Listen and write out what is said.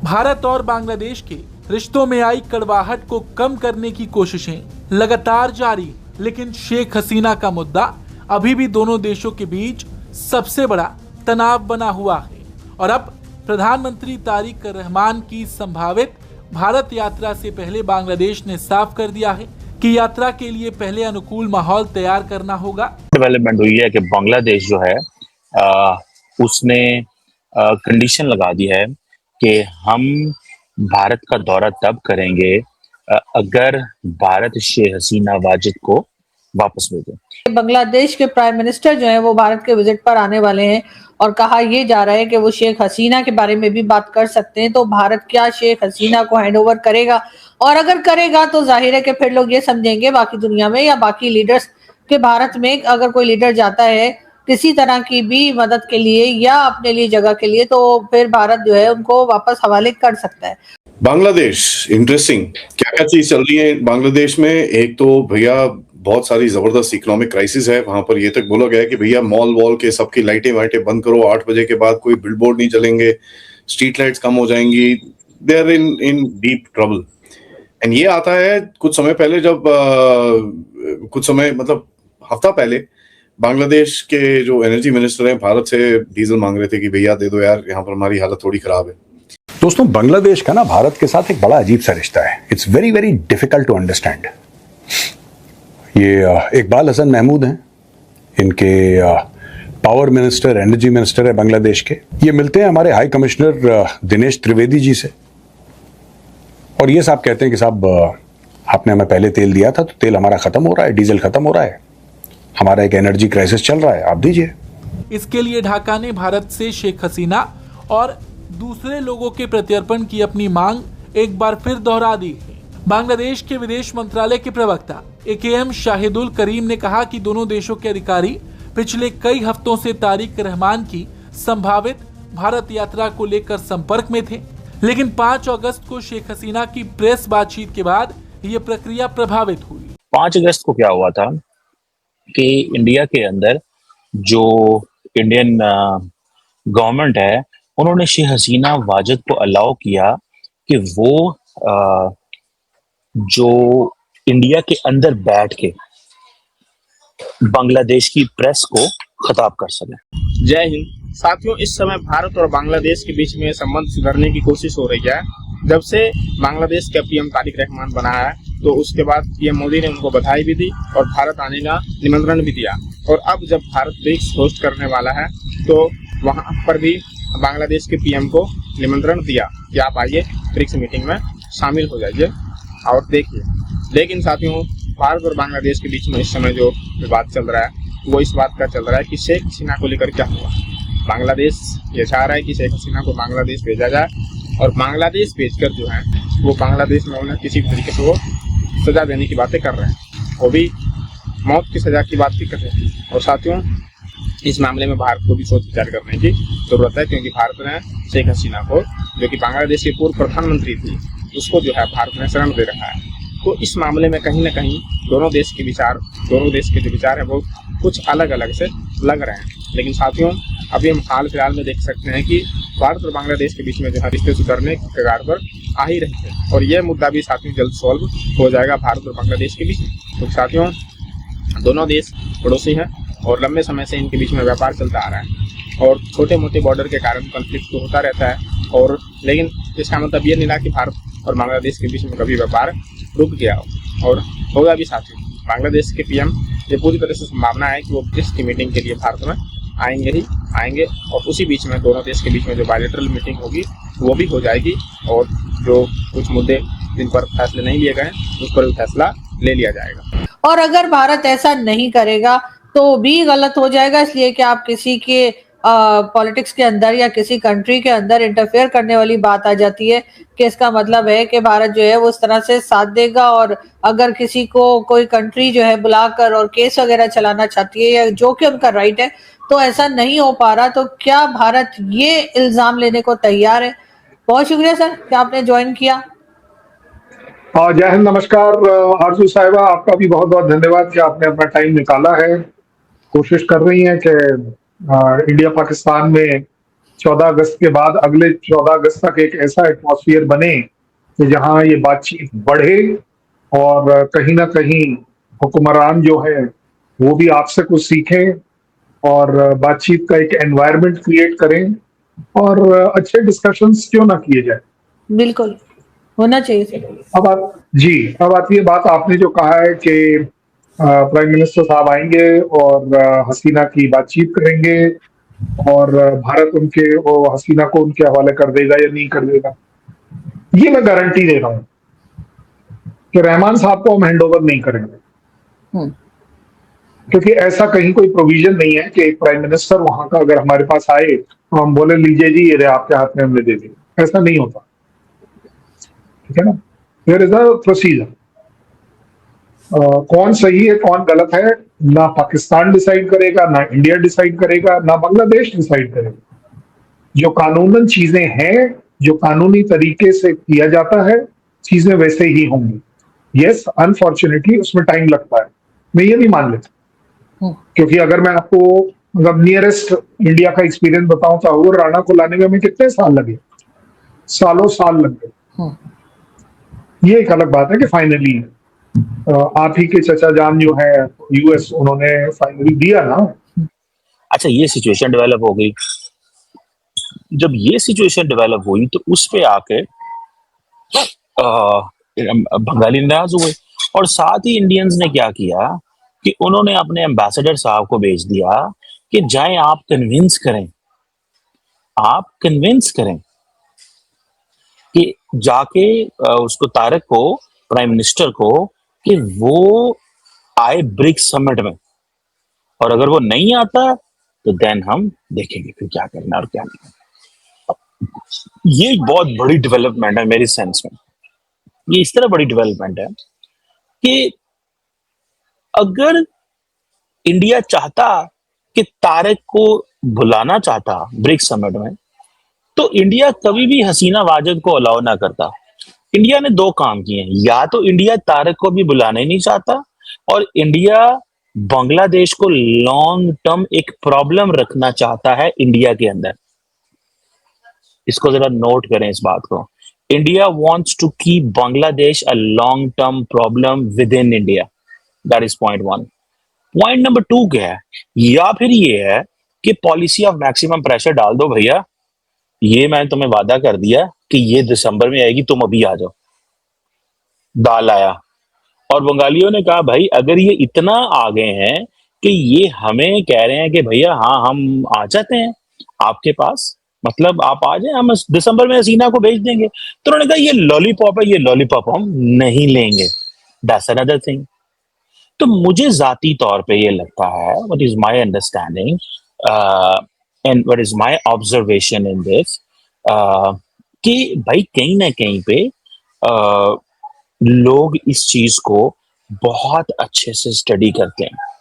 भारत और बांग्लादेश के रिश्तों में आई कड़वाहट को कम करने की कोशिशें लगातार जारी, लेकिन शेख हसीना का मुद्दा अभी भी दोनों देशों के बीच सबसे बड़ा तनाव बना हुआ है। और अब प्रधानमंत्री तारिक रहमान की संभावित भारत यात्रा से पहले बांग्लादेश ने साफ कर दिया है कि यात्रा के लिए पहले अनुकूल माहौल तैयार करना होगा। डेवलपमेंट हुई है कि बांग्लादेश जो है उसने कंडीशन लगा दी है कि हम भारत का दौरा तब करेंगे अगर भारत शेख हसीना वाजिद को वापस भेजे। बांग्लादेश के प्राइम मिनिस्टर जो है वो भारत के विजिट पर आने वाले हैं और कहा यह जा रहा है कि वो शेख हसीना के बारे में भी बात कर सकते हैं। तो भारत क्या शेख हसीना को हैंडओवर करेगा, और अगर करेगा तो जाहिर है कि फिर लोग ये समझेंगे बाकी दुनिया में या बाकी लीडर्स के भारत में अगर कोई लीडर जाता है किसी तरह की भी मदद के लिए या अपने लिए जगह के लिए, तो फिर भारत जो है उनको वापस हवाले कर सकता है। बांग्लादेश इंटरेस्टिंग, क्या क्या चीज चल रही है बांग्लादेश में। एक तो भैया बहुत सारी जबरदस्त इकोनॉमिक क्राइसिस है वहां पर। ये तक बोला गया है कि भैया मॉल वॉल के सबकी लाइटें वाइटें बंद करो, 8 बजे के बाद कोई बिलबोर्ड नहीं चलेंगे, स्ट्रीट लाइट्स कम हो जाएंगी। They are in deep trouble. And ये आता है कुछ समय पहले, जब कुछ समय मतलब हफ्ता पहले बांग्लादेश के जो एनर्जी मिनिस्टर हैं भारत से डीजल मांग रहे थे कि भैया दे दो यार, यहाँ पर हमारी हालत थोड़ी खराब है। दोस्तों, बांग्लादेश का ना भारत के साथ एक बड़ा अजीब सा रिश्ता है। It's very very difficult to understand. ये इकबाल हसन महमूद हैं, इनके पावर मिनिस्टर, एनर्जी मिनिस्टर है बांग्लादेश के। ये मिलते हैं हमारे हाई कमिश्नर दिनेश त्रिवेदी जी से, और ये साहब कहते हैं कि साहब आपने हमें पहले तेल दिया था तो तेल हमारा खत्म हो रहा है, डीजल खत्म हो रहा है, हमारा एक एनर्जी क्राइसिस चल रहा है, आप दीजिए। इसके लिए ढाका ने भारत से शेख हसीना और दूसरे लोगों के प्रत्यर्पण की अपनी मांग एक बार फिर दोहरा दी है। बांग्लादेश के विदेश मंत्रालय के प्रवक्ता AKM शाहिदुल करीम ने कहा कि दोनों देशों के अधिकारी पिछले कई हफ्तों से तारिक रहमान की संभावित भारत यात्रा को लेकर संपर्क में थे, लेकिन 5 अगस्त को शेख हसीना की प्रेस बातचीत के बाद ये प्रक्रिया प्रभावित हुई। 5 अगस्त को क्या हुआ था कि इंडिया के अंदर जो इंडियन गवर्नमेंट है उन्होंने शेख हसीना वाजिद को अलाउ किया कि वो जो इंडिया के अंदर बैठ के बांग्लादेश की प्रेस को खिताब कर सके। जय हिंद साथियों, इस समय भारत और बांग्लादेश के बीच में संबंध सुधारने की कोशिश हो रही है। जब से बांग्लादेश का पीएम तारिक रहमान बना है तो उसके बाद पीएम मोदी ने उनको बधाई भी दी और भारत आने का निमंत्रण भी दिया। और अब जब भारत ब्रिक्स होस्ट करने वाला है तो वहां पर भी बांग्लादेश के पीएम को निमंत्रण दिया कि आप आइए ब्रिक्स मीटिंग में शामिल हो जाइए और देखिए। लेकिन साथियों, भारत और बांग्लादेश के बीच में इस समय जो विवाद चल रहा है वो इस बात का चल रहा है कि शेख हसीना को लेकर क्या हुआ। बांग्लादेश ये चाह रहा है कि शेख हसीना को बांग्लादेश भेजा जाए, और बांग्लादेश भेजकर जो है वो बांग्लादेश में उन्हें किसी भी तरीके से वो सजा देने की बातें कर रहे हैं, वो भी मौत की सजा की बात भी कर रहे हैं। और साथियों, इस मामले में भारत को भी सोच विचार करने की जरूरत है, क्योंकि भारत ने शेख हसीना को, जो कि बांग्लादेश की पूर्व प्रधानमंत्री थी, उसको जो है भारत ने शरण दे रखा है। तो इस मामले में कहीं ना कहीं दोनों देश के जो विचार है वो कुछ अलग अलग से लग रहे हैं। लेकिन साथियों, अभी हम हाल फिलहाल में देख सकते हैं कि भारत और बांग्लादेश के बीच में जो है रिश्ते सुधरने की कगार पर आ ही रहे थे, और यह मुद्दा भी साथियों जल्द सॉल्व हो जाएगा भारत और बांग्लादेश के बीच में। तो साथियों, दोनों देश पड़ोसी हैं और लंबे समय से इनके बीच में व्यापार चलता आ रहा है, और छोटे मोटे बॉर्डर के कारण कॉन्फ्लिक्ट तो होता रहता है, और लेकिन इसका मतलब ये नहीं रहा कि भारत और बांग्लादेश के बीच में कभी व्यापार रुक गया हो, और होगा भी। साथियों, बांग्लादेश के पीएम ये पूरी तरह से संभावना है कि वो ब्रिक्स की मीटिंग के लिए भारत में आएंगे, और उसी बीच में दोनों देश के बीच में जो बायलैटरल मीटिंग होगी वो भी हो जाएगी, और जो कुछ मुद्दे जिन पर फैसले नहीं लिए गए उस पर भी फैसला ले लिया जाएगा। और अगर भारत ऐसा नहीं करेगा तो भी गलत हो जाएगा, इसलिए कि आप किसी के पॉलिटिक्स के अंदर या किसी कंट्री के अंदर इंटरफेयर करने वाली बात आ जाती है कि इसका मतलब है कि भारत जो है वो उस तरह से साथ देगा। और अगर किसी को कोई कंट्री जो है बुलाकर और केस वगैरह चलाना चाहती है, या जो कि उनका राइट है, तो ऐसा नहीं हो पा रहा, तो क्या भारत ये इल्जाम लेने को तैयार है? बहुत शुक्रिया सर कि आपने ज्वाइन किया। जय हिंद, नमस्कार आरजू साहिबा, आपका भी बहुत बहुत धन्यवाद कि आपने अपना टाइम निकाला है। कोशिश कर रही हैं कि इंडिया पाकिस्तान में 14 अगस्त के बाद अगले 14 अगस्त तक एक ऐसा एटमॉस्फेयर बने कि जहां ये बातचीत बढ़े और कहीं ना कहीं हुक्मरान जो है वो भी आपसे कुछ सीखें और बातचीत का एक एनवायरनमेंट क्रिएट करें और अच्छे डिस्कशंस क्यों ना किए जाए। बिल्कुल होना चाहिए सर। अब आती है बात आपने जो कहा है कि प्राइम मिनिस्टर साहब आएंगे और हसीना की बातचीत करेंगे और भारत उनके वो हसीना को उनके हवाले कर देगा या नहीं कर देगा। ये मैं गारंटी दे रहा हूं कि रहमान साहब को हम हैंडओवर नहीं करेंगे, हम्म, क्योंकि ऐसा कहीं कोई प्रोविजन नहीं है कि एक प्राइम मिनिस्टर वहां का अगर हमारे पास आए तो हम बोले लीजिए जी ये रहे आपके हाथ में, हमने दे दिया। ऐसा नहीं होता, ठीक है ना। There is a procedure. कौन सही है कौन गलत है ना पाकिस्तान डिसाइड करेगा, ना इंडिया डिसाइड करेगा, ना बांग्लादेश डिसाइड करेगा। जो कानूनन चीजें हैं, जो कानूनी तरीके से किया जाता है, चीजें वैसे ही होंगी। यस, अनफॉर्चुनेटली उसमें टाइम लगता है, मैं ये भी मान लेता हूं। क्योंकि अगर मैं आपको मतलब नियरेस्ट इंडिया का एक्सपीरियंस बताऊं तो अहूर राणा को लाने में हमें कितने साल लगे, सालों साल लग गए। ये एक अलग बात है कि फाइनली आप ही के चचा जान जो है यूएस, उन्होंने फाइनली दिया ना। अच्छा, ये सिचुएशन डेवलप हो गई। जब ये सिचुएशन डेवलप हुई तो उस पे आके बंगाली नाराज हुए, और साथ ही इंडियंस ने क्या किया कि उन्होंने अपने एम्बेसडर साहब को भेज दिया कि जाएं आप कन्विंस करें कि जाके उसको तारक को, प्राइम मिनिस्टर को, कि वो आए ब्रिक्स समिट में, और अगर वो नहीं आता तो देन हम देखेंगे फिर क्या करना और क्या नहीं। ये एक बहुत बड़ी डेवलपमेंट है मेरी सेंस में। ये इस तरह बड़ी डेवलपमेंट है कि अगर इंडिया चाहता कि तारक को बुलाना चाहता ब्रिक्स समिट में, तो इंडिया कभी भी हसीना वाजिद को अलाउ ना करता। इंडिया ने दो काम किए हैं, या तो इंडिया तारक को भी बुलाना ही नहीं चाहता, और इंडिया बांग्लादेश को लॉन्ग टर्म एक प्रॉब्लम रखना चाहता है इंडिया के अंदर। इसको जरा नोट करें इस बात को। India wants to keep Bangladesh a long term problem within India. That is point one. Point number 2 क्या है? या फिर ये है कि पॉलिसी ऑफ मैक्सिमम प्रेशर डाल दो भैया, ये मैंने तुम्हें वादा कर दिया कि ये दिसंबर में आएगी, तुम अभी आ जाओ। दाल आया, और बंगालियों ने कहा भाई अगर ये इतना आ गए हैं कि ये हमें कह रहे हैं कि भैया हाँ हम आ जाते हैं आपके पास, मतलब आप आ जाए, हम दिसंबर में हसीना को भेज देंगे। तो उन्होंने कहा ये लॉलीपॉप है, ये लॉलीपॉप हम नहीं लेंगे। That's another thing. तो मुझे जाती तौर पे ये लगता है, what is my understanding and what is my observation in this, कि भाई कहीं ना कहीं पे लोग इस चीज को बहुत अच्छे से स्टडी करते हैं।